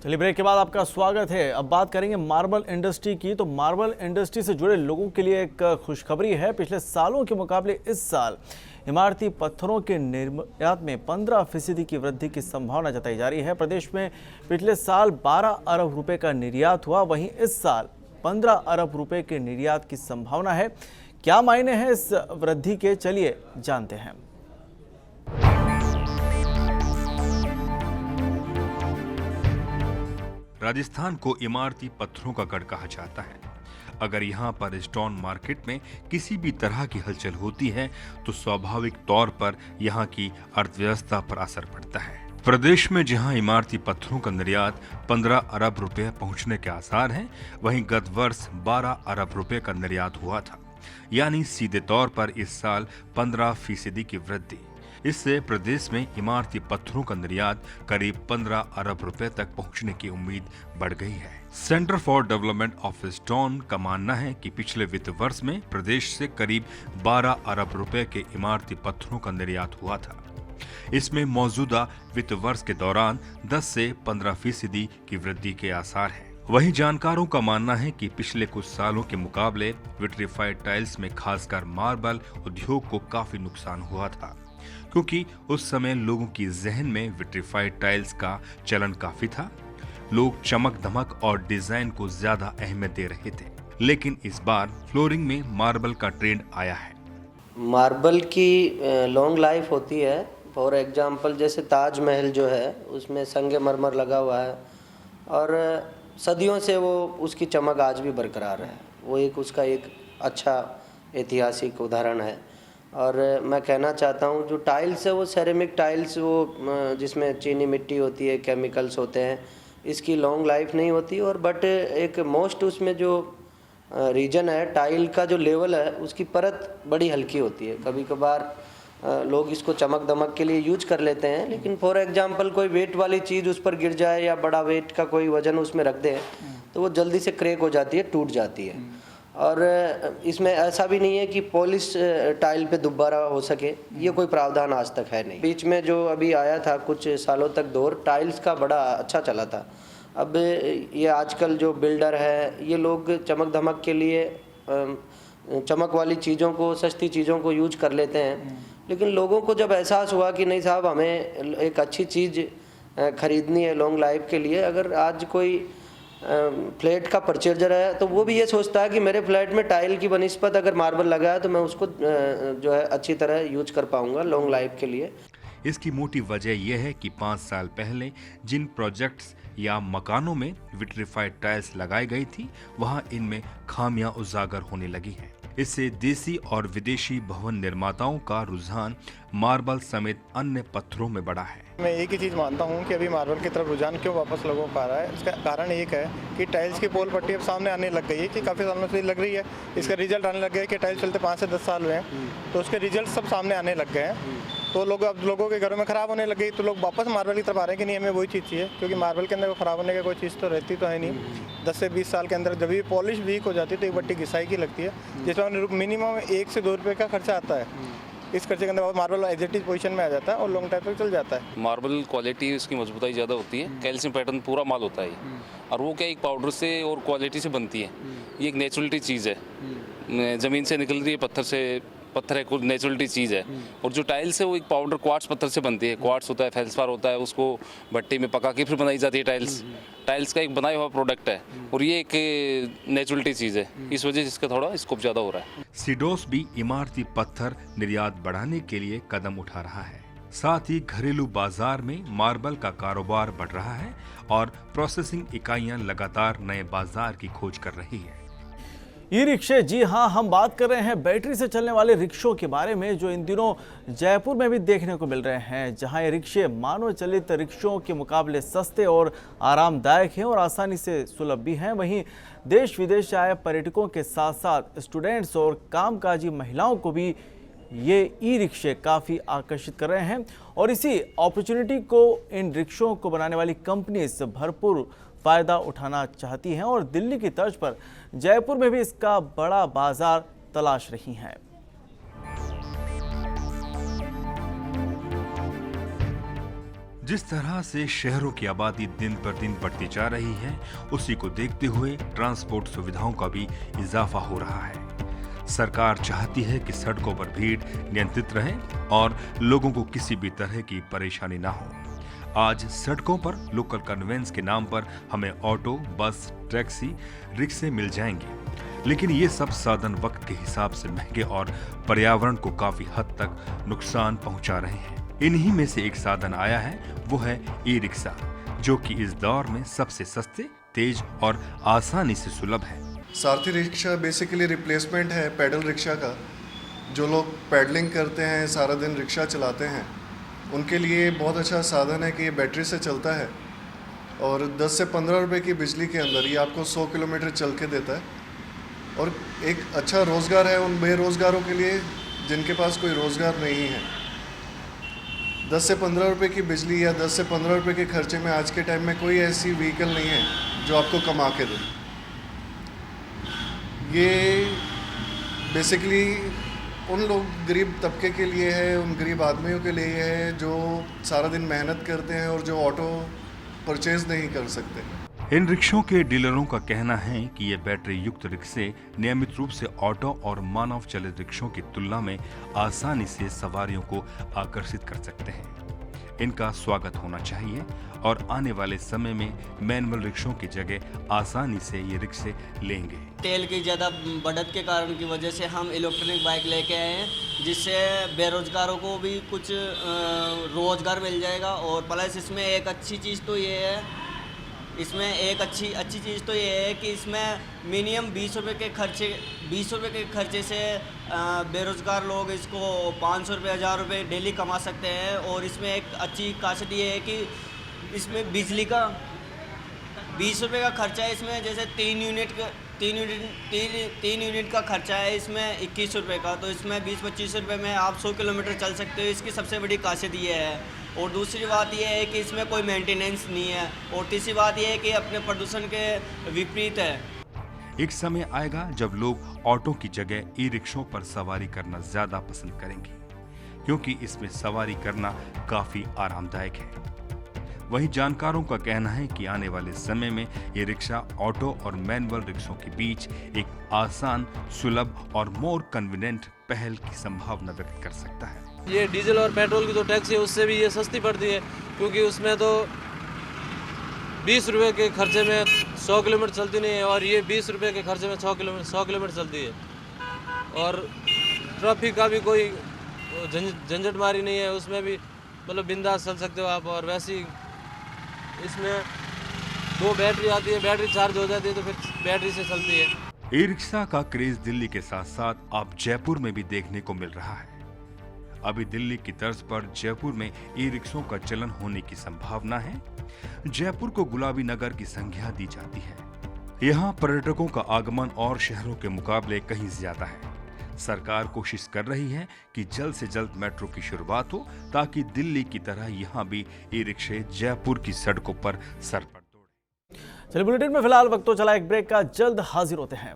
चलिए ब्रेक के बाद आपका स्वागत है। अब बात करेंगे मार्बल इंडस्ट्री की। तो मार्बल इंडस्ट्री से जुड़े लोगों के लिए एक खुशखबरी है। पिछले सालों के मुकाबले इस साल इमारती पत्थरों के निर्यात में 15% की वृद्धि की संभावना जताई जा रही है। प्रदेश में पिछले साल 12 अरब रुपए का निर्यात हुआ, वहीं इस साल 15 अरब रुपए के निर्यात की संभावना है। क्या मायने हैं इस वृद्धि के, चलिए जानते हैं। राजस्थान को इमारती पत्थरों का गढ़ कहा जाता है। अगर यहाँ पर स्टोन मार्केट में किसी भी तरह की हलचल होती है तो स्वाभाविक तौर पर यहाँ की अर्थव्यवस्था पर असर पड़ता है। प्रदेश में जहाँ इमारती पत्थरों का निर्यात 15 अरब रुपए पहुँचने के आसार हैं, वहीं गत वर्ष 12 अरब रुपए का निर्यात हुआ था, यानी सीधे तौर पर इस साल 15% की वृद्धि। इससे प्रदेश में इमारती पत्थरों का निर्यात करीब 15 अरब रुपए तक पहुंचने की उम्मीद बढ़ गई है। Centre for development of stone का मानना है कि पिछले वित्त वर्ष में प्रदेश से करीब 12 अरब रुपए के इमारती पत्थरों का निर्यात हुआ था। इसमें मौजूदा वित्त वर्ष के दौरान 10 से 15% की वृद्धि के आसार हैं। वहीं जानकारों का मानना है कि पिछले कुछ सालों के मुकाबले विट्रीफाइड टाइल्स में खासकर मार्बल उद्योग को काफी नुकसान हुआ था, क्योंकि उस समय लोगों की जहन में विट्रीफाइड टाइल्स का चलन काफी था। लोग चमक धमक और डिजाइन को ज्यादा अहमियत दे रहे थे, लेकिन इस बार फ्लोरिंग में मार्बल का ट्रेंड आया है। मार्बल की लॉन्ग लाइफ होती है। फॉर एग्जांपल जैसे ताजमहल जो है उसमें संगमरमर लगा हुआ है और सदियों से वो उसकी चमक आज भी बरकरार है। वो उसका एक अच्छा ऐतिहासिक उदाहरण है। और मैं कहना चाहता हूँ जो टाइल्स है वो सेरेमिक टाइल्स, वो जिसमें चीनी मिट्टी होती है, केमिकल्स होते हैं, इसकी लॉन्ग लाइफ नहीं होती। और बट एक मोस्ट उसमें जो रीजन है टाइल का जो लेवल है उसकी परत बड़ी हल्की होती है। कभी कभार लोग इसको चमक दमक के लिए यूज कर लेते हैं, लेकिन फॉर एग्जांपल कोई वेट वाली चीज़ उस पर गिर जाए या बड़ा वेट का कोई वजन उसमें रख दे तो वो जल्दी से क्रैक हो जाती है, टूट जाती है। और इसमें ऐसा भी नहीं है कि पॉलिश टाइल पे दोबारा हो सके, ये कोई प्रावधान आज तक है नहीं। बीच में जो अभी आया था कुछ सालों तक दौर टाइल्स का बड़ा अच्छा चला था। अब ये आजकल जो बिल्डर है ये लोग चमक धमक के लिए चमक वाली चीज़ों को, सस्ती चीज़ों को यूज कर लेते हैं, लेकिन लोगों को जब एहसास हुआ कि नहीं साहब हमें एक अच्छी चीज़ खरीदनी है लॉन्ग लाइफ के लिए, अगर आज कोई फ्लैट का परचेजर है तो वो भी ये सोचता है कि मेरे फ्लैट में टाइल की बनिस्बत अगर मार्बल लगा है तो मैं उसको जो है अच्छी तरह यूज कर पाऊंगा लॉन्ग लाइफ के लिए। इसकी मोटी वजह यह है कि 5 साल पहले जिन प्रोजेक्ट्स या मकानों में विट्रीफाइड टाइल्स लगाई गई थी वहां इनमें खामियां उजागर होने लगी हैं। इससे देसी और विदेशी भवन निर्माताओं का रुझान मार्बल समेत अन्य पत्थरों में बढ़ा है। मैं एक ही चीज़ मानता हूँ कि अभी मार्बल की तरफ रुझान क्यों वापस लोगों का आ रहा है। इसका कारण एक है कि टाइल्स की पोल पट्टी अब सामने आने लग गई है, कि काफ़ी सालों से लग रही है। इसका रिजल्ट आने लग गया है कि टाइल्स चलते 5 से 10 साल हुए हैं, तो उसके रिजल्ट सब सामने आने लग गए हैं। तो अब लोगों के घरों में ख़राब होने लग गई, तो लोग वापस मार्बल की तरफ आ रहे हैं कि नहीं हमें वही चीज़ चाहिए, क्योंकि मार्बल के अंदर को ख़राब होने की कोई चीज़ तो रहती तो है नहीं। 10 से 20 साल के अंदर जब भी पॉलिश वीक हो जाती है तो एक बट्टी घिसाई की लगती है, जिसमें मिनिमम 1 से 2 रुपये का खर्चा आता है। इस खर्चे के अंदर marble as it is position में आ जाता है और लॉन्ग टाइम तक चल जाता है। मार्बल क्वालिटी उसकी मजबूताई ज़्यादा होती है, कैल्शियम पैटर्न पूरा माल होता है, और वो क्या एक पाउडर से और क्वालिटी से बनती है। ये एक नेचुरलिटी चीज़ है, ज़मीन से निकल रही है, पत्थर है, कुछ नेचुरलिटी चीज़ है। और जो टाइल्स है वो एक पाउडर क्वार्ट्स पत्थर से बनती है। क्वार्ट्स होता है, फेल्सपार होता है, उसको भट्टी में पका के फिर बनाई जाती है टाइल्स का एक बनाया हुआ प्रोडक्ट है, और ये एक नेचुरलिटी चीज़ है, इस वजह से इसका थोड़ा स्कोप ज़्यादा हो रहा है। सीडोस भी इमारती पत्थर निर्यात बढ़ाने के लिए कदम उठा रहा है। साथ ही घरेलू बाजार में मार्बल का कारोबार बढ़ रहा है और प्रोसेसिंग इकाइयां लगातार नए बाजार की खोज कर रही है। ई रिक्शे, जी हाँ, हम बात कर रहे हैं बैटरी से चलने वाले रिक्शों के बारे में, जो इन दिनों जयपुर में भी देखने को मिल रहे हैं, जहां ये रिक्शे मानव चलित रिक्शों के मुकाबले सस्ते और आरामदायक हैं और आसानी से सुलभ भी हैं। वहीं देश विदेश से आए पर्यटकों के साथ साथ स्टूडेंट्स और कामकाजी महिलाओं को भी ये ई रिक्शे काफ़ी आकर्षित कर रहे हैं और इसी अपॉर्चुनिटी को इन रिक्शों को बनाने वाली कंपनीज भरपूर फ़ायदा उठाना चाहती हैं और दिल्ली की तर्ज पर जयपुर में भी इसका बड़ा बाजार तलाश रही हैं। जिस तरह से शहरों की आबादी दिन पर दिन बढ़ती जा रही है, उसी को देखते हुए ट्रांसपोर्ट सुविधाओं का भी इजाफा हो रहा है। सरकार चाहती है कि सड़कों पर भीड़ नियंत्रित रहे और लोगों को किसी भी तरह की परेशानी ना हो। आज सड़कों पर लोकल कन्वेंस के नाम पर हमें ऑटो, बस, टैक्सी, रिक्शे मिल जाएंगे, लेकिन ये सब साधन वक्त के हिसाब से महंगे और पर्यावरण को काफी हद तक नुकसान पहुंचा रहे हैं। इन्हीं में से एक साधन आया है, वो है ई रिक्शा, जो कि इस दौर में सबसे सस्ते, तेज और आसानी से सुलभ है। सारथी रिक्शा बेसिकली रिप्लेसमेंट है पैडल रिक्शा का। जो लोग पैडलिंग करते हैं, सारा दिन रिक्शा चलाते हैं, उनके लिए बहुत अच्छा साधन है कि ये बैटरी से चलता है और 10 से 15 रुपए की बिजली के अंदर ये आपको 100 किलोमीटर चल के देता है। और एक अच्छा रोज़गार है उन बेरोज़गारों के लिए जिनके पास कोई रोज़गार नहीं है। 10 से 15 रुपए की बिजली या 10 से 15 रुपए के खर्चे में आज के टाइम में कोई ऐसी व्हीकल नहीं है जो आपको कमा के दे। ये बेसिकली उन लोग गरीब तबके के लिए है, उन गरीब आदमियों के लिए है जो सारा दिन मेहनत करते हैं और जो ऑटो परचेज नहीं कर सकते। इन रिक्शों के डीलरों का कहना है कि ये बैटरी युक्त रिक्शे नियमित रूप से ऑटो और मानव चालित रिक्शों की तुलना में आसानी से सवारियों को आकर्षित कर सकते हैं। इनका स्वागत होना चाहिए और आने वाले समय में मैनुअल रिक्शों की जगह आसानी से ये रिक्शे लेंगे। तेल की ज़्यादा बढ़त के कारण की वजह से हम इलेक्ट्रॉनिक बाइक लेके आए हैं, जिससे बेरोजगारों को भी कुछ रोजगार मिल जाएगा। और प्लस इसमें एक अच्छी चीज़ तो ये है, इसमें एक अच्छी चीज़ तो ये है कि इसमें मिनिमम 20 रुपये के खर्चे से बेरोज़गार लोग इसको 500 रुपये 1000 रुपये डेली कमा सकते हैं। और इसमें एक अच्छी खासियत ये है कि इसमें बिजली का 20 रुपये का खर्चा है। इसमें जैसे 3 यूनिट का खर्चा है, इसमें 21 रुपये का, तो इसमें 20-25 रुपये में आप 100 किलोमीटर चल सकते हो। इसकी सबसे बड़ी खासियत ये है। और दूसरी बात यह है कि इसमें कोई मेंटेनेंस नहीं है। और तीसरी बात यह है कि अपने प्रदूषण के विपरीत है। एक समय आएगा जब लोग ऑटो की जगह ई रिक्शों पर सवारी करना ज्यादा पसंद करेंगे, क्योंकि इसमें सवारी करना काफी आरामदायक है। वहीं जानकारों का कहना है कि आने वाले समय में ये रिक्शा ऑटो और मैनुअल रिक्शों के बीच एक आसान, सुलभ और मोर कन्वीनियंट पहल की संभावना व्यक्त कर सकता है। ये डीजल और पेट्रोल की जो टैक्स है उससे भी ये सस्ती पड़ती है, क्योंकि उसमें तो 20 रुपये के खर्चे में 100 किलोमीटर चलती नहीं है और ये 20 रुपये के खर्चे में 100 किलोमीटर चलती है। और ट्रैफिक का भी कोई झंझट मारी नहीं है, उसमें भी मतलब बिंदास चल सकते हो आप। और वैसे ही इसमें 2 बैटरी आती है, बैटरी चार्ज हो जाती है तो फिर बैटरी से चलती है। ई रिक्शा का क्रेज दिल्ली के साथ साथ अब जयपुर में भी देखने को मिल रहा है। अभी दिल्ली की तर्ज पर जयपुर में ई रिक्शों का चलन होने की संभावना है। जयपुर को गुलाबी नगर की संज्ञा दी जाती है। यहाँ पर्यटकों का आगमन और शहरों के मुकाबले कहीं ज्यादा है। सरकार कोशिश कर रही है कि जल्द से जल्द मेट्रो की शुरुआत हो, ताकि दिल्ली की तरह यहाँ भी ई रिक्शे जयपुर की सड़कों पर सर पर दौड़े। चलिए बुलेटिन में फिलहाल वक्त तो चला एक ब्रेक का, जल्द हाजिर होते हैं।